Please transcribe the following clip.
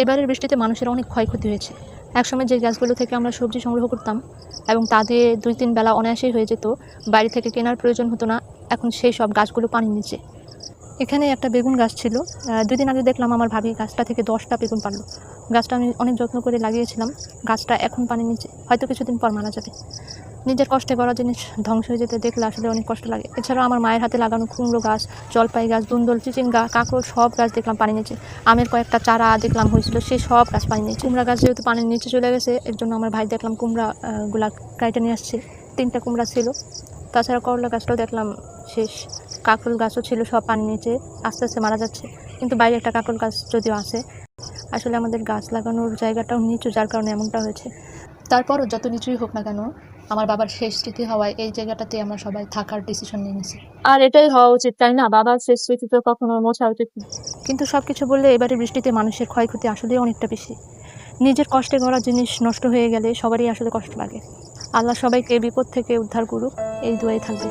এবারের বৃষ্টিতে মানুষের অনেক ক্ষয়ক্ষতি হয়েছে। একসময় যে গাছগুলো থেকে আমরা সবজি সংগ্রহ করতাম এবং তা দিয়ে ২-৩ বেলা অনায়াসেই হয়ে যেত, বাইরে থেকে কেনার প্রয়োজন হতো না। এখন সেই সব গাছগুলো পানির নিচে। এখানে একটা বেগুন গাছ ছিল। ২ দিন আগে দেখলাম আমার ভাবি গাছটা থেকে ১০টা বেগুন পারল। গাছটা আমি অনেক যত্ন করে লাগিয়েছিলাম। গাছটা এখন পানির নিচে, হয়তো কিছুদিন পর মারা যাবে। নিজের কষ্টে করা জিনিস ধ্বংস হয়ে যেতে দেখলে আসলে অনেক কষ্ট লাগে। এছাড়াও আমার মায়ের হাতে লাগানো কুমড়ো গাছ, জলপাই গাছ, দুন্দল, চিচিঙ্গা, কাঁকরোল সব গাছ দেখলাম পানির নিচে। আমের কয়েকটা চারা দেখলাম হয়েছিল, সেই সব গাছ পানির নিচে। কুমড়া গাছ যেহেতু পানির নিচে চলে গেছে, এর জন্য আমার ভাই দেখলাম কুমড়া গুলা কাইটে নিয়ে আসছে। ৩টা কুমড়া ছিল। তাছাড়া করলা গাছটাও দেখলাম শেষ। কাঁকরোল গাছও ছিল, সব পানির নিচে আস্তে আস্তে মারা যাচ্ছে। কিন্তু বাইরে একটা কাঁকরোল গাছ যদিও আছে। আসলে আমাদের গাছ লাগানোর জায়গাটাও নিচু, যার কারণে এমনটা হয়েছে। তারপরও যত নিচুই হোক না কেন, আমার বাবার শেষ স্মৃতি হওয়ায় এই জায়গাটাতে আমরা সবাই থাকার ডিসিশন নিয়ে নিয়েছি। আর এটাই হওয়া উচিত, তাই না? বাবার শেষ স্মৃতি তো কখনো মোছা উচিত না। কিন্তু সবকিছু বললে এবারে বৃষ্টিতে মানুষের ক্ষয়ক্ষতি আসলেই অনেকটা বেশি। নিজের কষ্টে গড়া জিনিস নষ্ট হয়ে গেলে সবারই আসলে কষ্ট লাগে। আল্লাহ সবাইকে বিপদ থেকে উদ্ধার করুক, এই দোয়াই থাকবে।